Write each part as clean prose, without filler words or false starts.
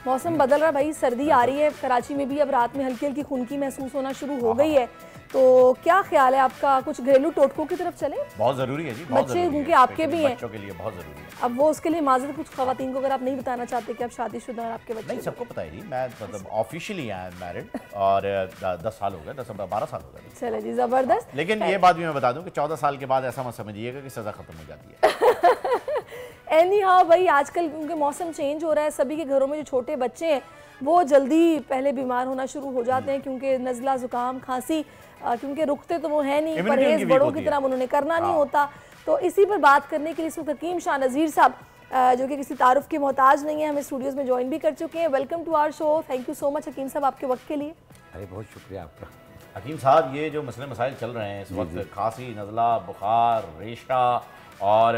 मौसम बदल रहा है भाई, सर्दी आ रही है कराची में भी, अब रात में हल्की हल्की खुनकी महसूस होना शुरू हो गई है। तो क्या ख्याल है आपका, कुछ घरेलू टोटकों की तरफ चले? बहुत जरूरी है जी, बच्चे क्योंकि आपके भी हैं, बच्चों के लिए बहुत जरूरी है। अब वो उसके लिए माजरत कुछ खवातीन को अगर आप नहीं बताना चाहते कि आप शादीशुदा और आपके बच्चे? नहीं, सबको पता है जी, मैं मतलब ऑफिशियली आई एम मैरिड और 10 साल हो गए, 12 साल हो गए। चले जी, जबरदस्त। लेकिन ये बात भी मैं बता दूं कि 14 साल के बाद ऐसा मत समझिएगा कि सजा खत्म हो जाती है। एनी हाँ भाई, आजकल क्योंकि मौसम चेंज हो रहा है, सभी के घरों में जो छोटे बच्चे हैं वो जल्दी पहले बीमार होना शुरू हो जाते हैं, क्योंकि नज़ला जुकाम खांसी क्योंकि रुकते तो वो है नहीं, परहेज बड़ों की तरह उन्होंने करना नहीं होता। तो इसी पर बात करने के लिए इस वक्त हकीम शाह नज़ीर साहब, जो कि किसी तारुफ के मोहताज नहीं है, हमें स्टूडियोज़ में ज्वाइन भी कर चुके हैं। Welcome to our show, thank you so much Hakim साहब आपके वक्त के लिए। अरे बहुत शुक्रिया आपका। हकीम साहब, ये जो मसले मसाइल चल रहे हैं इस वक्त, खांसी, नज़ला, बुखार, रेशा और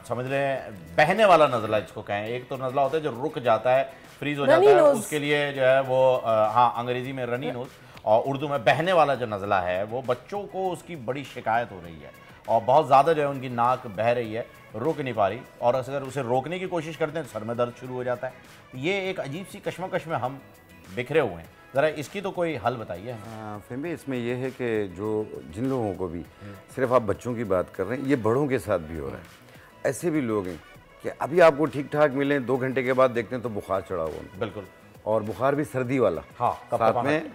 समझ लें बहने वाला नज़ला जिसको कहें, एक तो नज़ला होता है जो रुक जाता है, फ्रीज हो जाता है, उसके लिए जो है वो हाँ अंग्रेजी में रनी नोज और उर्दू में बहने वाला जो नज़ला है, वो बच्चों को उसकी बड़ी शिकायत हो रही है और बहुत ज़्यादा जो है उनकी नाक बह रही है, रुक नहीं पा रही, और अगर उसे रोकने की कोशिश करते हैं सर में दर्द शुरू हो जाता है। ये एक अजीब सी कश्मकश में हम बिखरे हुए हैं, ज़रा इसकी तो कोई हल बताइए। फिर इसमें यह है कि जो जिन लोगों को भी, सिर्फ आप बच्चों की बात कर रहे हैं, ये बड़ों के साथ भी हो रहा है। ऐसे भी लोग हैं कि अभी आपको ठीक ठाक मिलें, 2 घंटे के बाद देखते हैं तो बुखार चढ़ा हुआ। बिल्कुल, और बुखार भी सर्दी वाला, हाँ, साथ में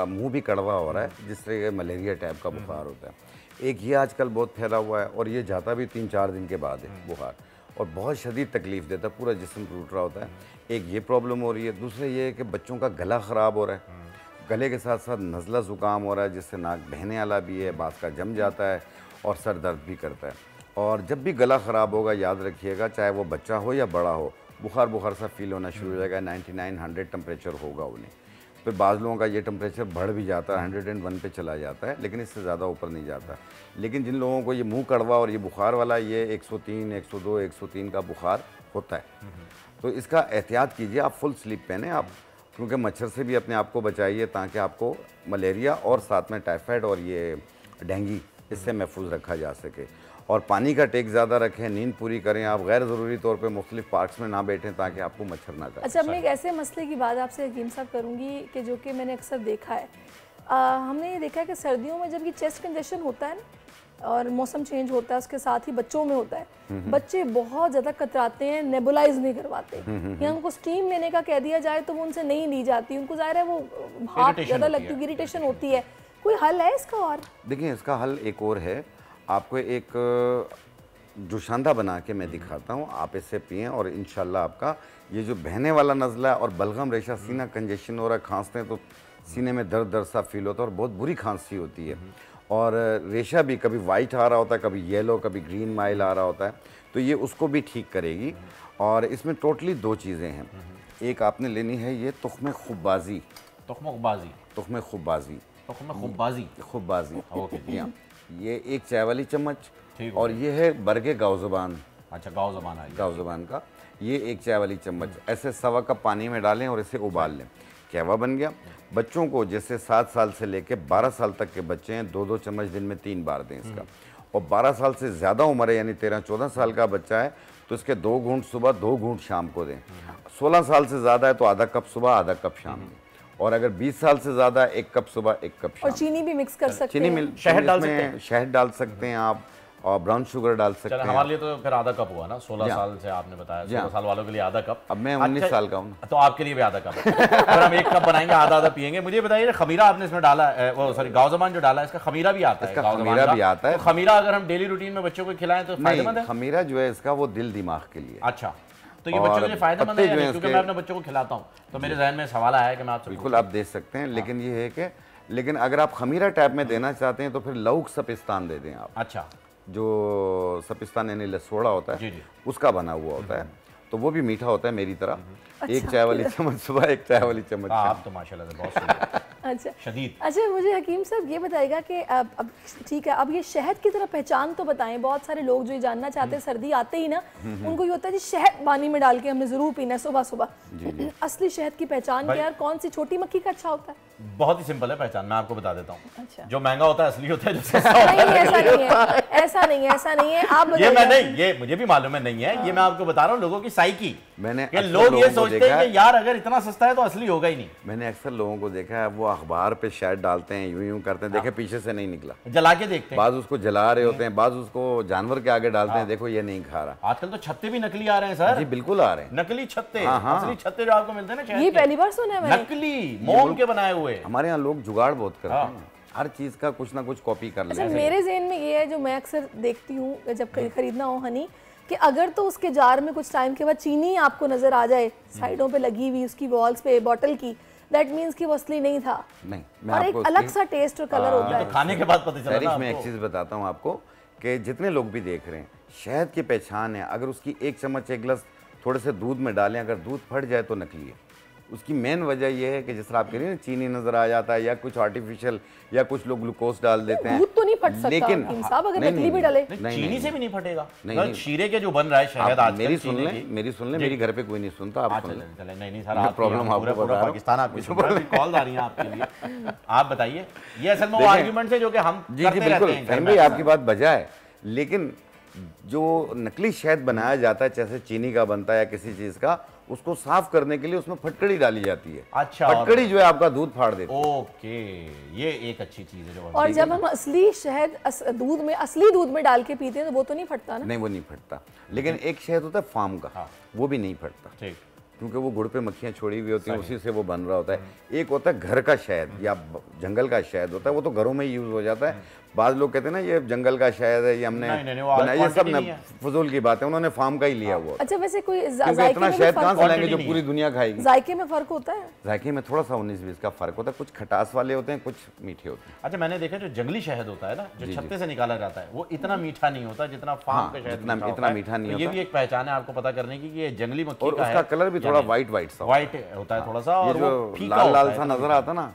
मुंह भी कड़वा हो रहा है, जिस तरह मलेरिया टाइप का बुखार होता है। एक ये आजकल बहुत फैला हुआ है और ये जाता भी 3-4 दिन के बाद है बुखार, और बहुत शदीद तकलीफ देता है, पूरा जिस्म टूट रहा होता है। एक ये प्रॉब्लम हो रही है। दूसरा ये है कि बच्चों का गला ख़राब हो रहा है, गले के साथ साथ नज़ला ज़ुकाम हो रहा है, जिससे नाक बहने वाला भी है, बाँस का जम जाता है और सर दर्द भी करता है। और जब भी गला ख़राब होगा, याद रखिएगा, चाहे वो बच्चा हो या बड़ा हो, बुखार सा फील होना शुरू हो जाएगा। 99-100 टेम्परेचर होगा उन्हें। फिर बाज़ लोगों का ये टेम्परेचर बढ़ भी जाता है, 101 पे चला जाता है, लेकिन इससे ज़्यादा ऊपर नहीं जाता। लेकिन जिन लोगों को ये मुंह कड़वा और ये बुखार वाला, ये 103, 102, 103 का बुखार होता है, तो इसका एहतियात कीजिए। आप फुल स्लीप पहने आप, क्योंकि मच्छर से भी अपने आप को बचाइए, ताकि आपको मलेरिया और साथ में टाइफाइड और ये डेंगू, इससे महफूज रखा जा सके। और पानी का टेक ज़्यादा रखें, नींद पूरी करें, आप गैर ज़रूरी तौर पे मुख्तलिफ पार्क्स में ना बैठें ताकि आपको मच्छर ना काटे। अच्छा, मैं एक ऐसे मसले की बात आपसे हकीम साहब करूँगी कि जो कि मैंने अक्सर देखा है, हमने ये देखा है कि सर्दियों में जब ये चेस्ट कंजेशन होता है ना और मौसम चेंज होता है, उसके साथ ही बच्चों में होता है, बच्चे बहुत ज़्यादा कतराते हैं, नेबुलाइज नहीं करवाते, या उनको स्टीम लेने का कह दिया जाए तो वो उनसे नहीं ली जाती, उनको ज़ाहिर है वो भाप ज़्यादा लगती है, इरिटेशन होती है। कोई हल है इसका? और देखिए, इसका हल एक और है, आपको एक जोशांदा बना के मैं दिखाता हूँ, आप इससे पिएं और इंशाल्लाह आपका ये जो बहने वाला नज़ला और बलगम रेशा, सीना कंजेशन हो रहा है, खांसते हैं तो सीने में दर्द सा फील होता है और बहुत बुरी खांसी होती है, और रेशा भी कभी वाइट आ रहा होता है, कभी येलो, कभी ग्रीन माइल आ रहा होता है, तो ये उसको भी ठीक करेगी। और इसमें टोटली 2 चीज़ें हैं। एक आपने लेनी है ये तुख्म खुब्बाजी, ओके जी हाँ, ये 1 चाय वाली चम्मच, और ये है बरगे गाव ज़बान। अच्छा, गाव ज़बान का ये 1 चाय वाली चम्मच, ऐसे 1.25 कप पानी में डालें और इसे उबाल लें। कहवा बन गया। बच्चों को जैसे 7 साल से लेकर 12 साल तक के बच्चे हैं, 2-2 चम्मच दिन में 3 बार दें इसका। और 12 साल से ज़्यादा उम्र है, यानी 13-14 साल का बच्चा है, तो इसके 2 घूंट सुबह, 2 घूंट शाम को दें। 16 साल से ज़्यादा है तो आधा कप सुबह, आधा कप शाम दें। और अगर 20 साल से ज़्यादा, 1 कप सुबह, 1 कप शाम। और चीनी भी मिक्स कर सकते हैं, शहद डाल सकते हैं आप, और ब्राउन शुगर डाल सकते हैं। हमारे लिए तो फिर आधा कप हुआ ना, 16 साल से आपने बताया, 16 साल वालों के लिए आधा कप। अब मैं 19 साल का हूँ, तो आपके लिए भी आधा कप है। अगर हम 1 कप बनाएंगे, आधा पियेंगे। मुझे बताइए, खमीरा आपने इसमें डाला है, वो सॉरी गाव ज़बान जो डाला है, इसका खमीरा भी आता है? खमीरा भी आता है। तो खमीरा अगर हम डेली रूटीन में बच्चों को खिलाएं तो फायदेमंद है? खमीरा जो है इसका वो दिल दिमाग के लिए। अच्छा, तो ये बच्चों के लिए फायदेमंद है? क्योंकि मैं अपने बच्चों को खिलाता हूँ तो मेरे जहन में सवाल आया कि मैं आपसे। बिल्कुल आप दे सकते हैं, लेकिन ये है कि अगर आप खमीरा टाइप में देना चाहते हैं तो फिर लौक सपिस्तान दे दें आप। अच्छा, जो सपिस्तान यानी लसोड़ा होता है, उसका बना हुआ होता है, तो वो भी मीठा होता है मेरी तरह। 1 चाय वाली चम्मच सुबह, 1 चाय वाली चम्मच। आप तो माशाल्लाह से बहुत अच्छा शदीद। अच्छा, मुझे हकीम साहब ये बताएगा कि अब ठीक है, अब ये शहद की तरफ पहचान तो बताएं। बहुत सारे लोग जो ये जानना चाहते हैं, सर्दी आते ही ना उनको ये होता है जी शहद पानी में डाल के हमने ज़रूर पीना है सुबह सुबह। असली शहद की पहचान क्या है? कौन सी छोटी मक्खी का अच्छा होता है? बहुत ही सिंपल है पहचान, मैं आपको बता देता हूँ। अच्छा, जो महंगा होता है असली होता है, जो सस्ता होता है ऐसा नहीं है। आप ये मैं नहीं, ये मुझे भी मालूम है नहीं है, ये मैं आपको बता रहा हूँ लोगों की साइकी मैंने कि अक्सर लोग ये लोगों को सोचते देखा हैं है, कि यार अगर इतना सस्ता है तो असली होगा ही नहीं। मैंने अक्सर लोगों को देखा है वो अखबार पे शहद डालते हैं, यूं यूं करते हैं, देखे पीछे से नहीं निकला, जला के देखते हैं। बाद उसको जला रहे होते हैं, बाद उसको जानवर के आगे डालते हैं, देखो ये नहीं खा रहा। आजकल तो छत्ते भी नकली आ रहे हैं सर। जी बिल्कुल आ रहे हैं, नकली छत्ते, हाँ। असली छत्ते जो आपको मिलते हैं ना शहद ये के, पहली बार सुना है मैंने। नकली मोम के बनाए हुए। हमारे यहाँ लोग जुगाड़ बहुत करते हैं, हर चीज का कुछ ना कुछ कॉपी कर अच्छा, लेते हैं। मेरे ज़हन में ये है जो मैं अक्सर देखती हूँ जब खरीदना हो हनी, कि अगर तो उसके जार में कुछ टाइम के बाद चीनी आपको नजर आ जाए साइडों पे लगी हुई उसकी वॉल्स पे बॉटल की, दैट मीन्स कि वो असली नहीं था। नहीं, मैं और एक आपको अलग सा टेस्ट और कलर होता ये है। तो खाने के बाद पता चला तारीफ ना में एक आपको। चीज़ बताता हूँ आपको कि जितने लोग भी देख रहे हैं, शहद की पहचान है, अगर उसकी एक चम्मच एक गिलास थोड़े से दूध में डालें, अगर दूध फट जाए तो नकली है। उसकी मेन वजह यह है कि जिस तरह आप कह रही हैं ना, चीनी नजर आ जाता है या कुछ आर्टिफिशियल या कुछ लोग ग्लूकोज डाल देते हैं। दूध तो नहीं फट सकता लेकिन हकीम साहब, अगर नहीं, नकली नहीं, भी डाले। नहीं, चीनी से भी नहीं फटेगा। नहीं, मतलब शीरे के जो बन रहा है शहद आप आजकल, मेरी सुन चीनी लें, की। मेरी घर पे कोई नहीं सुनता, आप सुन चले लें। चले, नहीं सर, मैं आप प्रॉब्लम आपको बता पूरा रहा हूं। पाकिस्तान आपकी सुन रहा है, कॉल आ रही है आपके लिए। आप बताइए, ये असल में वो देखें, आर्गुमेंट है जो कि हम जी करते बिल्कुल, रहते हैं घर फहीम में। भाई आपकी बात बजा है, लेकिन जो नकली शहद बनाया जाता है, जैसे चीनी का बनता है या किसी चीज का, उसको साफ करने के लिए उसमें फटकड़ी डाली जाती है। अच्छा, फटकड़ी जो है आपका दूध फाड़ देती है। ओके, ये एक अच्छी चीज है जो और जब हम असली शहद दूध में, असली दूध में डाल के पीते हैं तो वो तो नहीं फटता ना। नहीं, वो नहीं फटता, लेकिन एक शहद होता है फार्म का, हाँ। वो भी नहीं फटता, ठीक। क्योंकि वो गुड़ पे मक्खियाँ छोड़ी हुई होती हैं, उसी से वो बन रहा होता है। एक होता है घर का शहद या जंगल का शहद होता है, वो तो घरों में ही यूज हो जाता है। बाद लोग कहते हैं ना ये जंगल का शहद है, ये हमने नहीं, वो बनाया, ये सब quantity ना नहीं है। फजूल की बात है, उन्होंने फार्म का ही लिया हुआ। अच्छा, वैसे कोई क्योंकि जायके इतना में भी शहद कहाँ फर्क से लाएंगे जो quantity पूरी दुनिया खाएगी। जायके में फर्क होता है? जायके में थोड़ा सा 19-20 का फर्क होता है, कुछ खटास वाले होते हैं, कुछ मीठे होते हैं। अच्छा, मैंने देखा जो जंगली शहद होता है ना, जो छत्ते से निकाला जाता है, वो इतना मीठा नहीं होता जितना फार्म हाँ, का शहद जितना- मीठा इतना होता है। मीठा नहीं तो ये होता। भी एक पहचान है आपको पता करने की कि ये जंगली मक्खी और का है। उसका कलर भी थोड़ा वाइट वाइट सा होता व्हाइट होता है थोड़ा सा, है। ये और वो जो फीका लाल होता लाल है। सा नजर आता ना,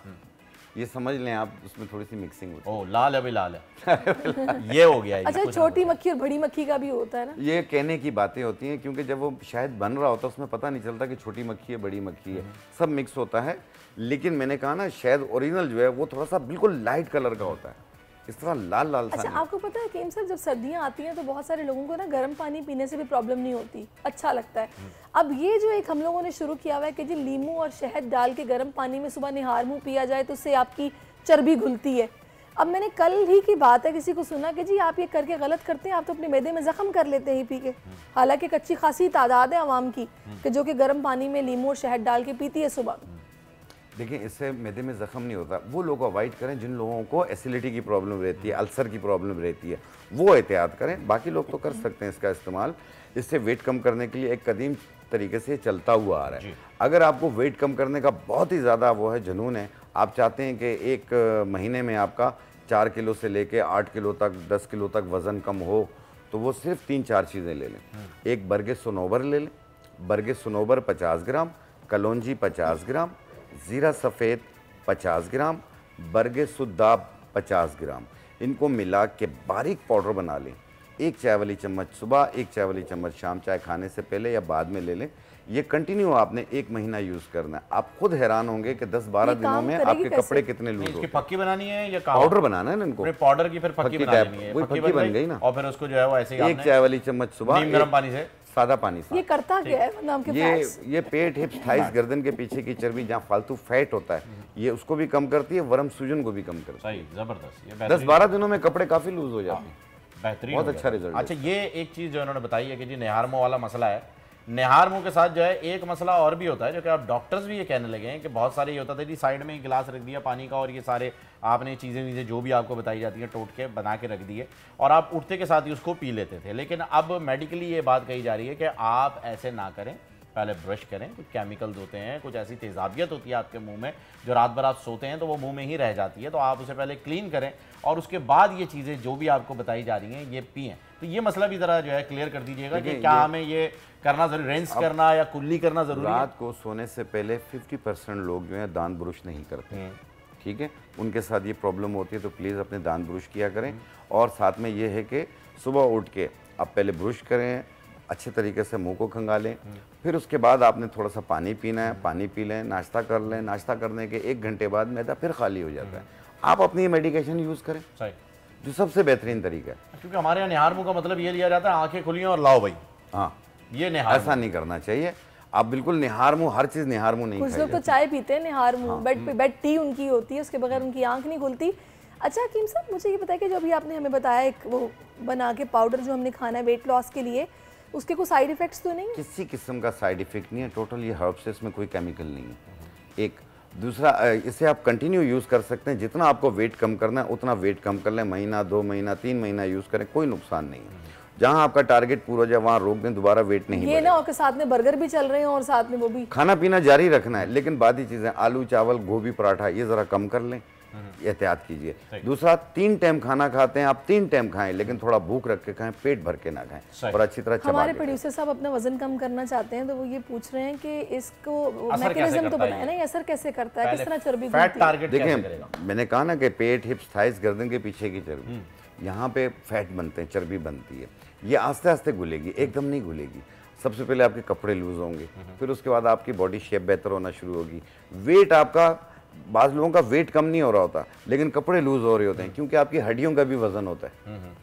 ये समझ लें आप, उसमें थोड़ी सी मिक्सिंग होती ओ, लाल है भी लाल है। ये हो गया ये, अच्छा, कुछ छोटी मक्खी और बड़ी मक्खी का भी होता है ना? है। ये कहने की बातें होती हैं, क्योंकि जब वो शायद बन रहा होता है उसमें पता नहीं चलता कि छोटी मक्खी है बड़ी मक्खी है, सब मिक्स होता है। लेकिन मैंने कहा ना, शायद ओरिजिनल जो है वो थोड़ा सा बिल्कुल लाइट कलर का होता है, इस तरह लाल लाल सा अच्छा, नहीं। आपको पता है हकीम साहब, जब सर्दियाँ आती हैं तो बहुत सारे लोगों को ना गर्म पानी पीने से भी प्रॉब्लम नहीं होती, अच्छा लगता है। अब ये जो एक हम लोगों ने शुरू किया हुआ है कि जी नींबू और शहद डाल के गर्म पानी में सुबह निहार मुँह पिया जाए तो उससे आपकी चर्बी घुलती है। अब मैंने कल ही की बात है, किसी को सुना कि जी आप ये करके गलत करते हैं, आप तो अपने मैदे में जख्म कर लेते हैं ये पी के। हालांकि कच्ची खासी तादाद है आवाम की कि जो कि गर्म पानी में नींबू और शहद डाल के पीती है सुबह। देखिए, इससे मैदे में जख्म नहीं होता। वो लोग अवॉइड करें जिन लोगों को एसिडिटी की प्रॉब्लम रहती है, अल्सर की प्रॉब्लम रहती है, वो एहतियात करें। बाकी लोग तो कर सकते हैं इसका इस्तेमाल। इससे वेट कम करने के लिए एक कदीम तरीके से चलता हुआ आ रहा है। अगर आपको वेट कम करने का बहुत ही ज़्यादा वो है, जुनून है, आप चाहते हैं कि एक महीने में आपका 4 किलो से लेके 8 किलो तक, 10 किलो तक वज़न कम हो, तो वो सिर्फ 3-4 चीज़ें ले लें। एक बरगे सनोबर ले लें, बरगे सनोबर 50 ग्राम, कलौंजी 50 ग्राम, ज़ीरा सफ़ेद 50 ग्राम, बरगे सुद्दाब 50 ग्राम। इनको मिला के बारीक पाउडर बना लें। 1 चाय वाली चम्मच सुबह, 1 चाय वाली चम्मच शाम, चाय खाने से पहले या बाद में ले लें। ये कंटिन्यू आपने 1 महीना यूज़ करना है। आप खुद हैरान होंगे कि 10-12 दिनों में आपके कपड़े कितने लूज इसकी होते हैं। पक्की बनानी है या पाउडर बनाना है ना इनको, पाउडर की फिर पक्की बना टाइप, लेनी है। वही पक्की बन गई ना। और फिर उसको जो है वो ऐसे ही 1 चाय वाली चम्मच सुबह, नीम गर्म पानी से, सादा पानी से। ये करता क्या है नाम के फैट्स? ये पेट, हिप्स, थाइस, गर्दन के पीछे की चर्बी जहाँ फालतू फैट होता है, ये उसको भी कम करती है, वर्म सूजन को भी कम करती सही, जबरदस्त। ये है। 10-12 दिनों में कपड़े काफी लूज हो जाते हैं। बेहतरीन, बहुत हो अच्छा गया। रिजल्ट। अच्छा, ये एक चीज़ जो इन्होंने बताई है कि जी निहार मुंह वाला मसला है। निहार मुंह के साथ जो है एक मसला और भी होता है, जो कि आप डॉक्टर्स भी ये कहने लगे हैं कि बहुत सारे ये होता था कि साइड में एक गिलास रख दिया पानी का और ये सारे आपने चीज़ें जो भी आपको बताई जाती हैं टोट के बना के रख दिए और आप उठते के साथ ही उसको पी लेते थे। लेकिन अब मेडिकली ये बात कही जा रही है कि आप ऐसे ना करें, पहले ब्रश करें। कुछ केमिकल्स होते हैं, कुछ ऐसी तेज़ाबियत होती है आपके मुंह में, जो रात भर आप सोते हैं तो वो मुंह में ही रह जाती है, तो आप उसे पहले क्लीन करें और उसके बाद ये चीज़ें जो भी आपको बताई जा रही हैं ये पिएं। तो ये मसला भी ज़रा जो है क्लियर कर दीजिएगा कि क्या हमें ये करना जरूरी, रेंस करना या कुल्ली करना ज़रूरी है? रात को सोने से पहले 50% लोग जो है दांत ब्रुश नहीं करते, ठीक है। उनके साथ ये प्रॉब्लम होती है, तो प्लीज़ अपने दांत ब्रुश किया करें। और साथ में ये है कि सुबह उठ के आप पहले ब्रुश करें, अच्छे तरीके से मुंह को खंगालें, फिर उसके बाद आपने थोड़ा सा पानी पीना है, पानी पी लें, नाश्ता कर लें। नाश्ता करने के 1 घंटे बाद मैदा फिर खाली हो जाता है। आप अपनी मेडिकेशन यूज़ करें, सही, जो सबसे बेहतरीन तरीका है। क्योंकि हमारे यहाँ निहार मुंह का मतलब ये लिया जाता है आंखें खुली हैं और लाओ भाई, हाँ, ये निहार ऐसा नहीं करना चाहिए। आप बिल्कुल निहार मुंह, हर चीज़ निहार मुंह नहीं कुछ खाई लोग तो जाती। चाय पीते हैं निहार मुंह, बेड टी उनकी होती है, उसके बगैर उनकी आंख नहीं खुलती। अच्छा हकीम साहब, मुझे ये बताया कि जो अभी आपने हमें बताया एक वो बना के पाउडर जो हमने खाना है वेट लॉस के लिए, उसके कोई साइड इफेक्ट्स तो नहीं है? किसी किस्म का साइड इफेक्ट नहीं है, टोटल ये हर्ब्स है, इसमें कोई केमिकल नहीं है। एक दूसरा, इसे आप कंटिन्यू यूज़ कर सकते हैं, जितना आपको वेट कम करना है उतना वेट कम कर लें, महीना 2 महीना 3 महीना यूज़ करें, कोई नुकसान नहीं है। जहाँ आपका टारगेट पूरा हो जाए वहाँ रोक दें, दोबारा वेट नहीं ये ना, और के साथ में बर्गर भी चल रहे हैं और साथ में वो भी। खाना पीना जारी रखना है, लेकिन बाकी चीज़ें आलू चावल गोभी पराठा ये ज़रा कम कर लें, एहतियात कीजिए। दूसरा, 3 टाइम खाना खाते हैं आप, 3 टाइम खाएं, लेकिन थोड़ा भूख रख के खाएं, पेट भर के ना खाएं और अच्छी तरह चबा हमारे के प्रोड्यूसर साहब अपना वजन कम करना चाहते हैं, तो वो ये पूछ रहे हैं कि इसको असर कैसे मैकेनिज्म तो करता है बताया ना, ये असर कैसे करता है, पहले किस तरह चर्बी फैट घुलती है? टारगेट कैसे देखें, करेगा? मैंने कहा ना कि पेट, हिप्स, थाइस, गर्दन के पीछे की चर्बी, यहाँ पे फैट बनते हैं, चर्बी बनती है। ये आस्ते आस्ते घुलेगी, एकदम नहीं घुलेगी। सबसे पहले आपके कपड़े लूज होंगे, फिर उसके बाद आपकी बॉडी शेप बेहतर होना शुरू होगी। वेट आपका, बाज़ लोगों का वेट कम नहीं हो रहा होता, लेकिन कपड़े लूज हो रहे होते हैं, क्योंकि आपकी हड्डियों का भी वजन होता है।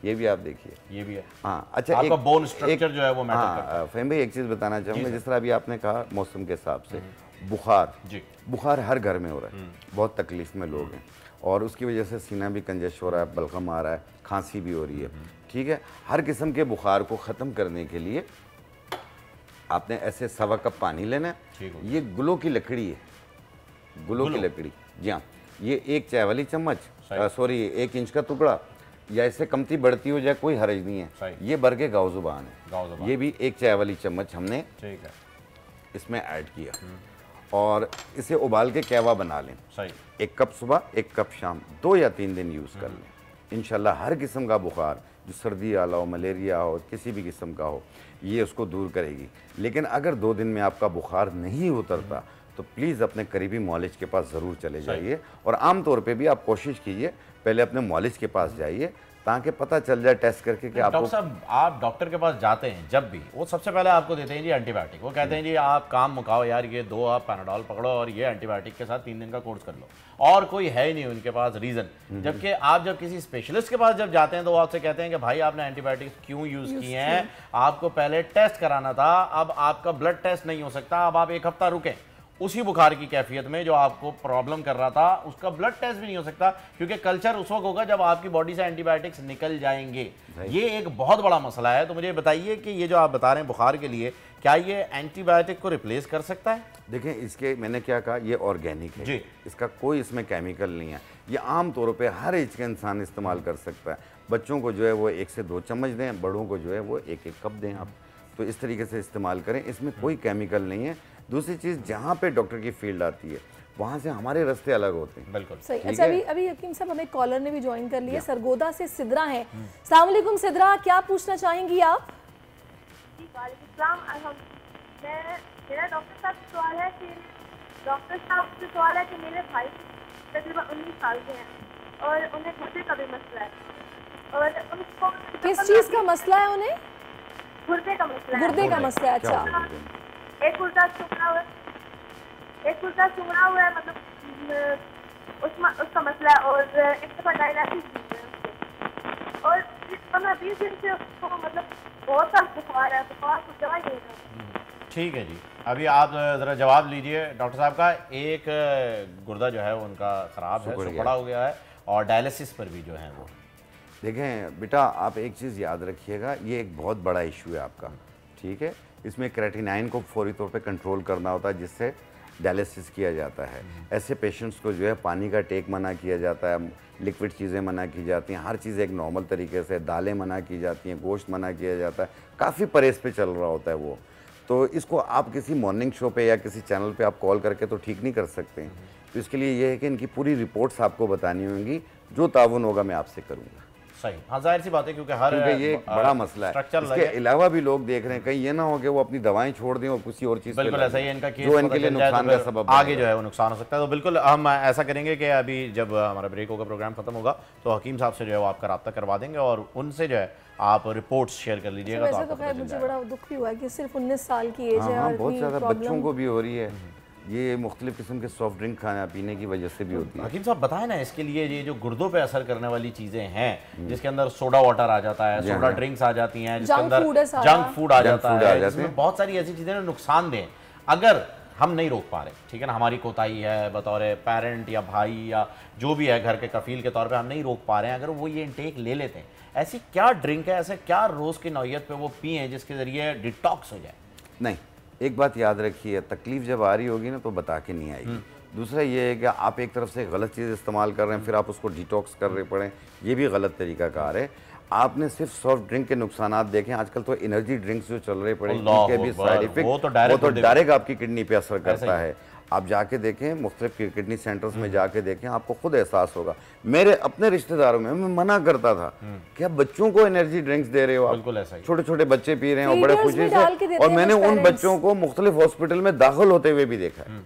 ये भी आप देखिए, ये भी है। हाँ। अच्छा, आपका बोन स्ट्रक्चर जो है वो मैटर करता हाँ फहीम भाई, एक चीज़ बताना चाहूँगा, जिस तरह अभी आपने कहा मौसम के हिसाब से बुखार, बुखार हर घर में हो रहा है, बहुत तकलीफ में लोग हैं, और उसकी वजह से सीना भी कंजश हो रहा है, बलगम आ रहा है, खांसी भी हो रही है। ठीक है, हर किस्म के बुखार को ख़त्म करने के लिए आपने ऐसे 1.25 कप पानी लेना है। ये गुलों की लकड़ी है, गुलों की लकड़ी, जी हाँ। ये 1 चाय वाली चम्मच, सॉरी 1 इंच का टुकड़ा, या इससे कमती बढ़ती हो जाए कोई हर्ज नहीं है। ये भर के गाव ज़ुबान है, ये भी 1 चाय वाली चम्मच हमने इसमें ऐड किया, और इसे उबाल के कहवा बना लें। 1 कप सुबह 1 कप शाम, 2 या 3 दिन यूज़ कर लें। इंशाल्लाह हर किस्म का बुखार, जो सर्दी वाला हो, मलेरिया हो, किसी भी किस्म का हो, ये उसको दूर करेगी। लेकिन अगर 2 दिन में आपका बुखार नहीं उतरता तो प्लीज़ अपने करीबी मौलिज के पास ज़रूर चले जाइए, और आम तौर पे भी आप कोशिश कीजिए पहले अपने मौलिज के पास जाइए, ताकि पता चल जाए टेस्ट करके कि आपको। डॉक्टर साहब, आप डॉक्टर के पास जाते हैं जब भी, वो सबसे पहले आपको देते हैं जी एंटीबायोटिक। वो कहते हैं जी आप काम मुकाओ यार, ये 2 आप पैनाडोल पकड़ो और ये एंटीबायोटिक के साथ 3 दिन का कोर्स कर लो, और कोई है ही नहीं उनके पास रीज़न। जबकि आप जब किसी स्पेशलिस्ट के पास जब जाते हैं तो वो आपसे कहते हैं कि भाई आपने एंटीबायोटिक्स क्यों यूज़ किए हैं, आपको पहले टेस्ट कराना था, अब आपका ब्लड टेस्ट नहीं हो सकता, अब आप 1 हफ्ता रुकें। उसी बुखार की कैफियत में जो आपको प्रॉब्लम कर रहा था उसका ब्लड टेस्ट भी नहीं हो सकता, क्योंकि कल्चर उस वक्त होगा जब आपकी बॉडी से एंटीबायोटिक्स निकल जाएंगे। ये एक बहुत बड़ा मसला है। तो मुझे बताइए कि ये जो आप बता रहे हैं बुखार के लिए, क्या ये एंटीबायोटिक को रिप्लेस कर सकता है? देखें, इसके मैंने क्या कहा, ये ऑर्गेनिक है जी, इसका कोई इसमें केमिकल नहीं है। ये आम तौर पे हर एज का इंसान इस्तेमाल कर सकता है। बच्चों को जो है वो 1 से 2 चम्मच दें, बड़ों को जो है वो 1-1 कप दें आप, तो इस तरीके से इस्तेमाल करें, इसमें कोई केमिकल नहीं है। दूसरी चीज़, जहाँ पे डॉक्टर की फील्ड आती है वहाँ से हमारे रास्ते अलग होते हैं। बिल्कुल सही। अच्छा, अभी हकीम साहब हमें कॉलर ने भी ज्वाइन कर लिया, सरगोदा से सिद्रा है। अस्सलाम वालेकुम सिद्रा, क्या पूछना चाहेंगी आप? मेरा डॉक्टर साहब से सवाल है कि मेरे भाई तकरीबन 19 साल के हैं और उन्हें गुर्दे का भी मसला है, और उनको किस चीज़ का मसला है उन्हें? गुर्दे का मसला है। गुर्दे का मसला है। अच्छा, एक गुर्दा चुंगड़ा हुआ है, मतलब उसका मसला है, और एक दफ़ा डायलिसिस और 20 दिन से उसको मतलब बहुत सा बुखार है, बुखार को दवाई दे रहा है। ठीक है जी, अभी आप ज़रा जवाब लीजिए डॉक्टर साहब का। एक गुर्दा जो है उनका ख़राब है, सुखड़ा हो गया है, और डायलिसिस पर भी जो है वो। देखें बेटा, आप एक चीज़ याद रखिएगा, ये एक बहुत बड़ा इशू है आपका। ठीक है, इसमें क्रेटिनाइन को फौरी तौर पे कंट्रोल करना होता है, जिससे डायलिसिस किया जाता है। ऐसे पेशेंट्स को जो है पानी का टेक मना किया जाता है, लिक्विड चीज़ें मना की जाती हैं, हर चीज़ एक नॉर्मल तरीके से, दालें मना की जाती हैं, गोश्त मना किया जाता है, काफ़ी परहेज़ पे चल रहा होता है वो। तो इसको आप किसी मॉर्निंग शो पे या किसी चैनल पे आप कॉल करके तो ठीक नहीं कर सकते हैं। तो इसके लिए ये है कि इनकी पूरी रिपोर्ट्स आपको बतानी होंगी, जो ताउन होगा मैं आपसे करूँगा। सही, हाँ जाहिर सी बात है, क्योंकि ये एक बड़ा मसला है। इसके अलावा भी लोग देख रहे हैं, कहीं ये ना हो कि वो अपनी दवाएं छोड़ दें और किसी और चीज़ बिल्कुल ऐसा ही इनका केस जो इनके लिए नुकसान का सबब आगे जो है वो नुकसान हो सकता है। तो बिल्कुल हम ऐसा करेंगे कि अभी जब हमारा ब्रेक होगा, प्रोग्राम खत्म होगा, तो हकीम साहब से जो है वो आपका रब्ता करवा देंगे और उनसे जो है आप रिपोर्ट्स शेयर कर लीजिएगा। वैसे तो खैर मुझे बड़ा दुख भी हुआ कि सिर्फ 19 साल की एज है और बहुत इतनी ज़्यादा प्रॉब्लम। बच्चों को भी हो रही है। ये मुख्तलिफ किस्म के सॉफ्ट ड्रिंक खाना पीने की वजह से भी होती है। हकीम साहब बताएं ना, इसके लिए ये जो गुर्दों पे असर करने वाली चीज़ें हैं, जिसके अंदर सोडा वाटर आ जाता है, सोडा ड्रिंक्स आ जाती हैं, जिसके अंदर जंक फूड आ जाता है, जिसमें बहुत सारी ऐसी चीज़ें नुकसानदेह। अगर हम नहीं रोक पा रहे, ठीक है ना, हमारी कोताही है बतौर पेरेंट या भाई या जो भी है घर के कफील के तौर पे हम नहीं रोक पा रहे हैं, अगर वो ये इंटेक ले लेते हैं, ऐसी क्या ड्रिंक है, ऐसे क्या रोज़ की नौयत पे वो पिए जिसके ज़रिए डिटॉक्स हो जाए? नहीं, एक बात याद रखिए, तकलीफ जब आ रही होगी ना तो बता के नहीं आएगी। दूसरा ये है कि आप एक तरफ से गलत चीज़ इस्तेमाल कर रहे हैं, फिर आप उसको डिटॉक्स कर रहे पड़े, ये भी गलत तरीकाकार है। आपने सिर्फ सॉफ्ट ड्रिंक के नुकसानात देखें, आजकल तो एनर्जी ड्रिंक्स जो चल रहे पड़े उनके भी साइड इफेक्ट, वो तो डायरेक्ट आपकी किडनी पे असर करता है। आप जाके देखें, मुख्तलिफ किडनी सेंटर्स में जाके देखें, आपको खुद एहसास होगा। मेरे अपने रिश्तेदारों में मैं मना करता था कि आप बच्चों को एनर्जी ड्रिंक्स दे रहे हो, आप छोटे छोटे बच्चे पी रहे हैं और बड़े खुशी से, और मैंने उन बच्चों को मुख्तलिफ हॉस्पिटल में दाखिल होते हुए भी देखा है।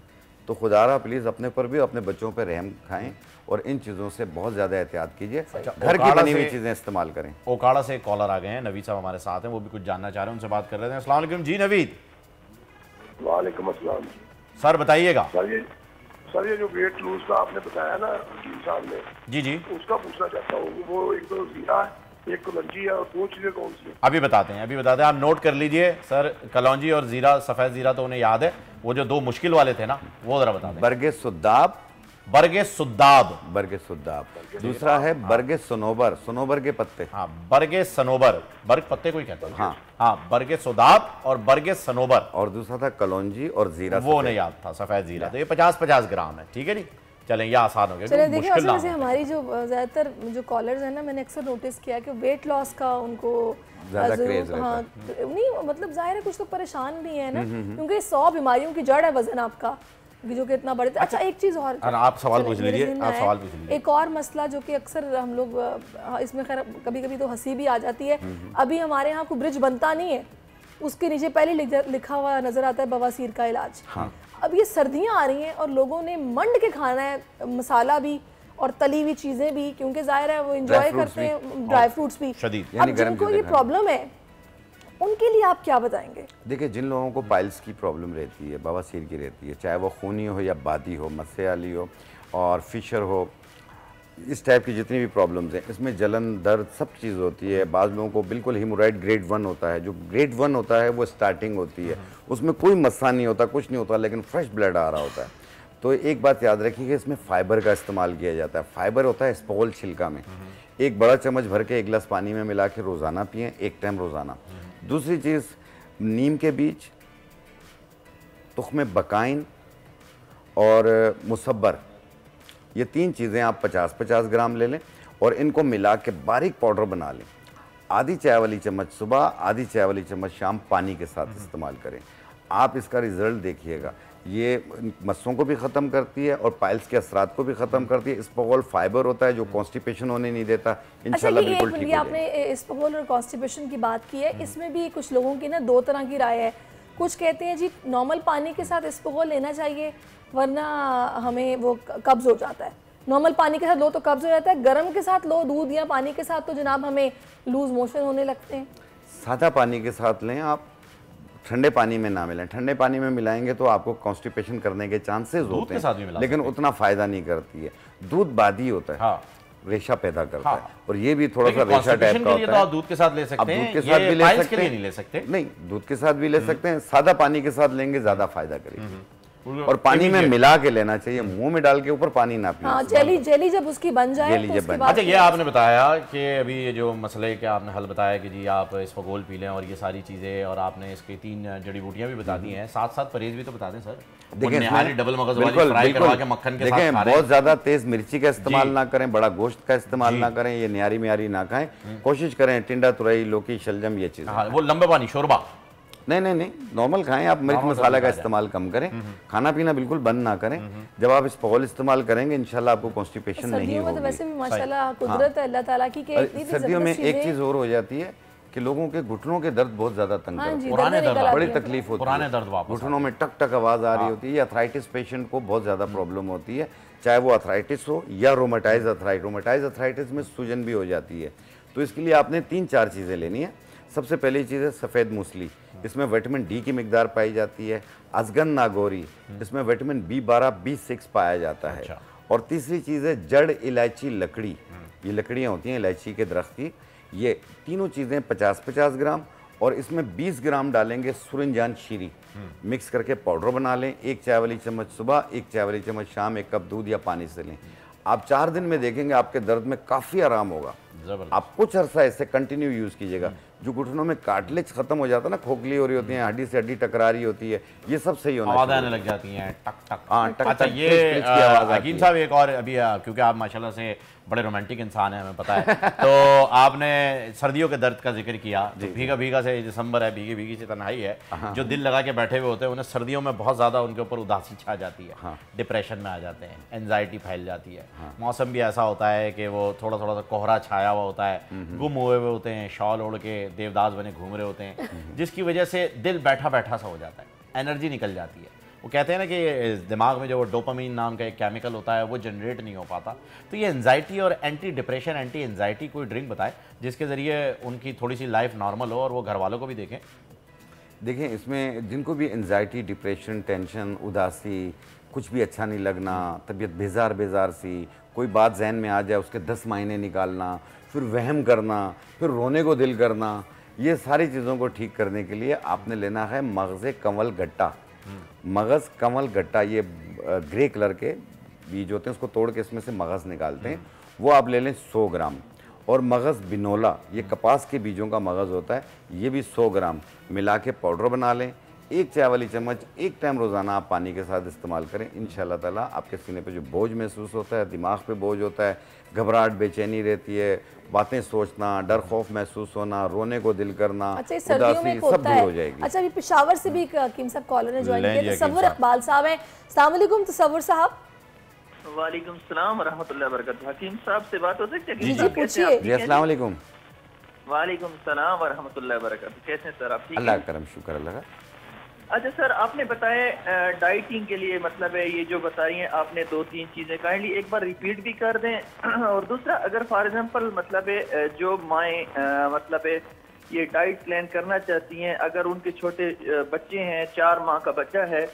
तो खुदारा प्लीज़ अपने पर भी अपने बच्चों पर रहम खाएं और इन चीज़ों से बहुत ज़्यादा एहतियात कीजिए, घर की बनी हुई चीज़ें इस्तेमाल करें। ओकाड़ा से एक कॉलर आ गए हैं, नवीद साहब हमारे साथ हैं, वो भी कुछ जानना चाह रहे हैं, उनसे बात कर रहे हैं। अस्सलाम वालेकुम जी नवीद। वालेकुम अस्सलाम सर बताइएगा। सर ये जो वेट लूज का आपने बताया ना हकीम साहब ने, जी जी, उसका पूछना चाहता हूँ। वो एक तो जीरा है, एक कलौंजी है, और दो चीज़ें कौन सी है? अभी बताते हैं, आप नोट कर लीजिए सर। कलौंजी और जीरा, सफ़ेद जीरा तो उन्हें याद है, वो जो दो मुश्किल वाले थे ना वो ज़रा बता दें। बरगे सुद्दाब, बरगे सुद्दाब, बरगे सुद्दाब। दूसरा है बरगे सनोबर, सनोबर के पत्ते। हाँ, बरगे सनोबर, बर्ग पत्ते को ही कहते हैं। हाँ हाँ, बरगे सुदाब और बरगे सनोबर। और दूसरा था कलौंजी और जीरा, वो नहीं याद था, सफ़ेद जीरा। तो ये 50-50 ग्राम है, ठीक है जी। चलें, ये आसान हो गया। चलिए देखिए, वैसे हमारी जो ज़्यादातर जो कॉलर्स हैं ना, मैंने अक्सर नोटिस किया कि वेट लॉस का उनको ज़्यादा क्रेज रहता है। हाँ, नहीं मतलब जाहिर है कुछ तो परेशान भी है ना, क्योंकि 100 बीमारियों की जड़ है वजन आपका, जो कि इतना बड़े। अच्छा एक चीज़ और, आप सवाल पूछ लीजिए, आप सवाल पूछ लीजिए। एक और मसला जो कि अक्सर हम लोग इसमें खैर कभी कभी तो हंसी भी आ जाती है, अभी हमारे यहाँ कोई ब्रिज बनता नहीं है, उसके नीचे पहले लिखा हुआ नजर आता है बवासीर का इलाज। हाँ। अब ये सर्दियाँ आ रही हैं और लोगों ने मंड के खाना है, मसाला भी और तली हुई चीज़ें भी, क्योंकि जाहिर है वो इंजॉय करते हैं, ड्राई फ्रूट्स भी। अब जिनको ये प्रॉब्लम है उनके लिए आप क्या बताएंगे? देखिए, जिन लोगों को पाइल्स की प्रॉब्लम रहती है, बवासीर की रहती है, चाहे वो खूनी हो या बादी हो, मस्से वाली हो और फिशर हो, इस टाइप की जितनी भी प्रॉब्लम्स हैं, इसमें जलन, दर्द, सब चीज़ होती है। बाज़ लोगों को बिल्कुल हीमोराइड ग्रेड 1 होता है। जो ग्रेड 1 होता है वो स्टार्टिंग होती है, उसमें कोई मस्सा नहीं होता, कुछ नहीं होता, लेकिन फ्रेश ब्लड आ रहा होता है। तो एक बात याद रखिए कि इसमें फाइबर का इस्तेमाल किया जाता है। फाइबर होता है स्पोल छिलका में। एक बड़ा चम्मच भर के 1 गिलास पानी में मिला के रोज़ाना पिएँ, 1 टाइम रोज़ाना। दूसरी चीज़, नीम के बीज, तुख्मे बकाइन और मुसब्बर, ये 3 चीज़ें आप 50-50 ग्राम ले लें और इनको मिला के बारीक पाउडर बना लें। आधी चाय वाली चम्मच सुबह, आधी चाय वाली चम्मच शाम पानी के साथ इस्तेमाल करें। आप इसका रिजल्ट देखिएगा, ये मस्सों को भी ख़त्म करती है और पाइल्स के असरात को भी ख़त्म करती है। स्पोगोल फाइबर होता है जो कॉन्स्टिपेशन होने नहीं देता। इंशाल्लाह बिल्कुल ठीक हो जाएगा। आपने स्पोगोल और कॉन्स्टिपेशन की बात की है, इसमें भी कुछ लोगों की ना 2 तरह की राय है। कुछ कहते हैं जी नॉर्मल पानी के साथ स्पोगोल लेना चाहिए वरना हमें वो कब्ज़ हो जाता है। नॉर्मल पानी के साथ लो तो कब्ज़ हो जाता है, गर्म के साथ लो, दूध या पानी के साथ तो जनाब हमें लूज मोशन होने लगते हैं। सादा पानी के साथ लें आप, ठंडे पानी में ना मिलाएं। ठंडे पानी में मिलाएंगे तो आपको कॉन्स्टिपेशन करने के चांसेस होते हैं, लेकिन उतना फ़ायदा नहीं करती है। दूध बादी होता है। हाँ। रेशा पैदा करता है और ये भी थोड़ा सा रेशा टाइप का होता है। तो आप दूध के साथ ले सकते हैं, दूध के साथ भी ले सकते हैं, नहीं ले सकते? नहीं, दूध के साथ भी ले सकते हैं, सादा पानी के साथ लेंगे ज़्यादा फायदा करेगी। और पानी में मिला के लेना चाहिए, मुंह में डाल के ऊपर पानी ना पीना। हाँ, जेली जब उसकी बन जाए तो उसके बाद। अच्छा, ये आपने बताया कि अभी ये जो मसले के आपने हल बताया कि जी आप स्पोगोल पी लें और ये सारी चीज़ें, और आपने इसकी 3 जड़ी बूटियां भी बता दी हैं, साथ साथ परहेज भी तो बता दें सर। देखिए, डबल मगज वाली फ्राई करवा के मक्खन के साथ खा रहे हैं। बहुत ज़्यादा तेज़ मिर्ची का इस्तेमाल ना करें, बड़ा गोश्त का इस्तेमाल ना करें, ये न्यारी म्यारी ना खाएं। कोशिश करें टिंडा, तुरई, लौकी, शलजम, ये चीज़ें। वो लंबे पानी शोरबा नहीं, नॉर्मल खाएं आप। मिर्च मसाला का इस्तेमाल कम करें, खाना पीना बिल्कुल बंद ना करें। जब आप स्पोगोल इस्तेमाल करेंगे इंशाल्लाह आपको कॉन्स्टिपेशन नहीं होगी। वैसे भी माशाल्लाह कुदरत है अल्लाह ताला की कि सर्दियों में एक चीज़ और हो जाती है कि लोगों के घुटनों के दर्द बहुत ज़्यादा तंग करते हैं, बड़ी तकलीफ होती है, घुटनों में टक टक आवाज़ आ रही होती है। अर्थराइटिस पेशेंट को बहुत ज़्यादा प्रॉब्लम होती है, चाहे वो अर्थराइटिस हो या रोमेटाइज अर्थराइटिस। रोमेटाइज अर्थराइटिस में सूजन भी हो जाती है। तो इसके लिए आपने 3-4 चीज़ें लेनी है। सबसे पहली चीज़ है सफ़ेद मूसली, इसमें विटामिन डी की मिकदार पाई जाती है। अजगन नागौरी, इसमें विटामिन B12, B6 पाया जाता है। और तीसरी चीज़ है जड़ इलायची लकड़ी, ये लकड़ियाँ होती हैं इलायची के दरख्त की। ये तीनों चीज़ें 50-50 ग्राम और इसमें 20 ग्राम डालेंगे सुरंजान शीरी, मिक्स करके पाउडर बना लें। 1 चाय वाली चम्मच सुबह, 1 चाय वाली चम्मच शाम, 1 कप दूध या पानी से लें। आप 4 दिन में देखेंगे आपके दर्द में काफ़ी आराम होगा। आप कुछ अर्सा ऐसे कंटिन्यू यूज़ कीजिएगा। जो घुटनों में कार्टिलेज खत्म हो जाता है ना, खोखली हो रही होती है, हड्डी से हड्डी टकरा रही होती है, ये सब सही होना आवाज़ आने लग जाती हैं, टक टक। हाँ, टक अच्छा, टक ये हकीम साहब एक और अभी क्योंकि आप माशाल्लाह से बड़े रोमांटिक इंसान हैं, हमें पता है, तो आपने सर्दियों के दर्द का जिक्र किया। तो भीगा भीगा से दिसंबर है, भीगी भीगी से तन्हाई है, जो दिल लगा के बैठे हुए होते हैं उन्हें सर्दियों में बहुत ज़्यादा उनके ऊपर उदासी छा जाती है, डिप्रेशन में आ जाते हैं, एंजाइटी फैल जाती है। मौसम भी ऐसा होता है कि वो थोड़ा थोड़ा सा कोहरा छाया हुआ होता है, गुम हुए हुए होते हैं, शॉल ओढ़ के देवदास बने घूम रहे होते हैं, जिसकी वजह से दिल बैठा बैठा सा हो जाता है, एनर्जी निकल जाती है। वो कहते हैं ना कि दिमाग में जो वो डोपामीन नाम का एक केमिकल होता है वो जनरेट नहीं हो पाता। तो ये एंजाइटी और एंटी डिप्रेशन, एंटी एंजाइटी कोई ड्रिंक बताए जिसके ज़रिए उनकी थोड़ी सी लाइफ नॉर्मल हो और वो घर वालों को भी देखें। देखें, इसमें जिनको भी एंजाइटी, डिप्रेशन, टेंशन, उदासी, कुछ भी अच्छा नहीं लगना, तबीयत बेजार बेजार सी, कोई बात जहन में आ जाए उसके 10 मायने निकालना, फिर वहम करना, फिर रोने को दिल करना, ये सारी चीज़ों को ठीक करने के लिए आपने लेना है मगज़ कमल गट्टा। मगज़ कमल गट्टा, ये ग्रे कलर के बीज होते हैं, उसको तोड़ के इसमें से मगज़ निकालते हैं, वो आप ले लें 100 ग्राम। और मगज़ बिनोला, ये कपास के बीजों का मगज़ होता है, ये भी 100 ग्राम मिला के पाउडर बना लें। 1 चाय वाली चम्मच 1 टाइम रोज़ाना आप पानी के साथ इस्तेमाल करें। इंशाल्लाह ताला आपके सीने पे जो बोझ महसूस होता है, दिमाग पे बोझ होता है, घबराहट, बेचैनी रहती है, बातें सोचना, डर खौफ महसूस होना, रोने को दिल करना, अच्छा, सर्दियों में सब दूर हो जाएगी। अच्छा, अभी पेशावर से भी हकीम साहब कॉलर ने ज्वाइन किया, तसव्वुर इकबाल साहब हैं। अस्सलाम वालेकुम तसव्वुर साहब। वालेकुम सलाम व रहमतुल्लाहि व बरकातहू। हकीम साहब से बात हो सकती है? जी पूछिए। जी अस्सलाम वालेकुम। वालेकुम सलाम व रहमतुल्लाहि व बरकातहू। कैसे हैं सर आप? ठीक अल्लाह करम, शुक्र अल्लाह का। अच्छा सर, आपने बताया डाइटिंग के लिए, मतलब है ये जो बताई हैं आपने 2-3 चीज़ें, काइंडली एक बार रिपीट भी कर दें। और दूसरा, अगर फॉर एग्जांपल मतलब है जो माएँ मतलब है ये डाइट प्लान करना चाहती हैं, अगर उनके छोटे बच्चे हैं, 4 माह का बच्चा है,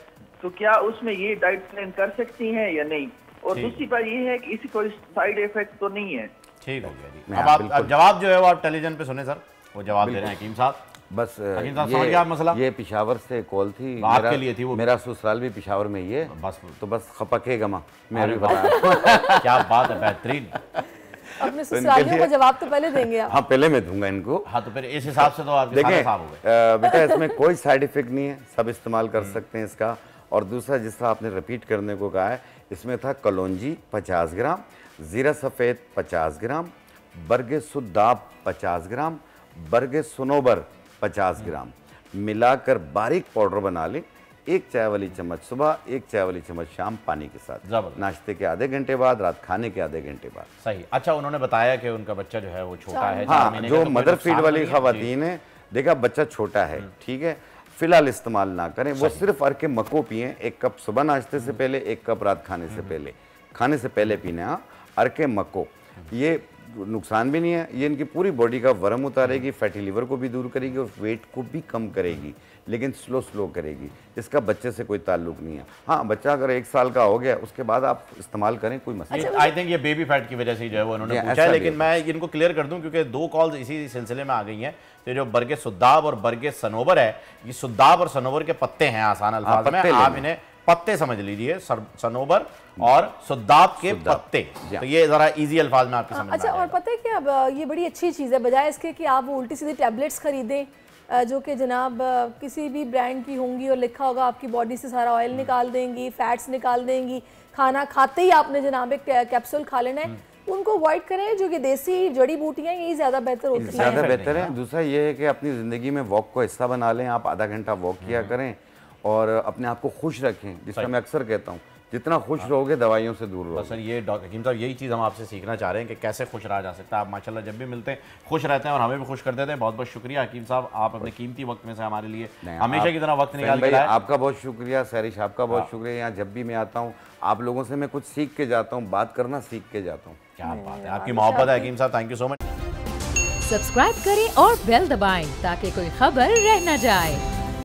तो क्या उसमें ये डाइट प्लान कर सकती हैं या नहीं? और दूसरी बात ये है कि इसकी कोई साइड इफेक्ट तो नहीं है? ठीक हो गया जी। अब आप जवाब जो है वो आप टेलीविजन पे सुने सर, वो जवाब दे रहे हैं हकीम साहब। बस मसला ये पेशावर से कॉल थी, आपके लिए थी वो। मेरा ससुराल भी पेशावर में ही है, बस तो बस खपकेगा माँ, मैं भी बता क्या बात है, बेहतरीन। अपने ससुरालियों को जवाब तो पहले देंगे आप? हाँ, पहले मैं दूंगा इनको। हाँ, तो फिर इस हिसाब से तो आप देखें बेटा, इसमें कोई साइड इफेक्ट नहीं है, सब इस्तेमाल कर सकते हैं इसका। और दूसरा, जिस तरह आपने रिपीट करने को कहा है, इसमें था कलौंजी 50 ग्राम, ज़ीरा सफ़ेद 50 ग्राम, बरगे सुद्दाब 50 ग्राम, बरगे सनोबर 50 ग्राम मिलाकर बारीक पाउडर बना लें। 1 चाय वाली चम्मच सुबह, 1 चाय वाली चम्मच शाम पानी के साथ, नाश्ते के आधे घंटे बाद, रात खाने के आधे घंटे बाद। सही। अच्छा, उन्होंने बताया कि उनका बच्चा जो है वो छोटा है। हाँ, जो मदर फीड वाली खवातीन है, देखा बच्चा छोटा है, ठीक है, फिलहाल इस्तेमाल ना करें। वो सिर्फ अर्के मक्को पिए, 1 कप सुबह नाश्ते से पहले, 1 कप रात खाने से पहले, खाने से पहले पीना। हाँ, अर्के मक्को, ये नुकसान भी नहीं है, ये इनकी पूरी बॉडी का वरम उतारेगी, फैटी लीवर को भी दूर करेगी और वेट को भी कम करेगी, लेकिन स्लो करेगी। इसका बच्चे से कोई ताल्लुक नहीं है। हाँ, बच्चा अगर 1 साल का हो गया उसके बाद आप इस्तेमाल करें, कोई मसला नहीं। आई थिंक ये बेबी फैट की वजह से जो है वो उन्होंने पूछा है, लेकिन मैं इनको क्लियर कर दूं क्योंकि 2 कॉल्स इसी सिलसिले में आ गई हैं। तो जो बरगे सुद्दाब और बरगे सनोबर है, ये सुद्दाब और सनोबर के पत्ते हैं, आसान अल्फाज में आप इन्हें पत्ते समझ लीजिए, सनोबर और सुद्दाब के पत्ते। तो ये जरा इजी अल्फाज में आपके समझ। अच्छा, और पता है कि अब ये बड़ी अच्छी चीज़ है, बजाय इसके कि आप वो उल्टी सीधी टैबलेट्स खरीदें जो कि जनाब किसी भी ब्रांड की होंगी और लिखा होगा आपकी बॉडी से सारा ऑयल निकाल देंगी, फैट्स निकाल देंगी, खाना खाते ही आपने जनाब एक कैप्सूल खा लेना है, उनको अवॉइड करें। जो कि देसी जड़ी बूटियाँ, यही ज़्यादा बेहतर होती हैं, ज़्यादा बेहतर है। दूसरा ये है कि अपनी ज़िंदगी में वॉक को हिस्सा बना लें, आप आधा घंटा वॉक किया करें और अपने आप को खुश रखें, जिसका मैं अक्सर कहता हूँ, जितना खुश रहोगे दवाइयों से दूर रहोगे। सर, ये डॉक्टर हकीम साहब यही चीज़ हम आपसे सीखना चाह रहे हैं कि कैसे खुश रहा जा सकता है। आप माशाल्लाह जब भी मिलते हैं खुश रहते हैं और हमें भी खुश कर देते हैं। बहुत बहुत शुक्रिया हकीम साहब, आप अपने कीमती वक्त में से हमारे लिए हमेशा की तरह वक्त निकाल के आए। आपका बहुत शुक्रिया, सैरिश आपका बहुत शुक्रिया। यहाँ जब भी मैं आता हूँ आप लोगों से मैं कुछ सीख के जाता हूँ, बात करना सीख के जाता हूँ। क्या बात है, आपकी मोहब्बत है हकीम साहब, thank you so much. Subscribe करें और बेल दबाएं ताकि कोई खबर रह न जाए।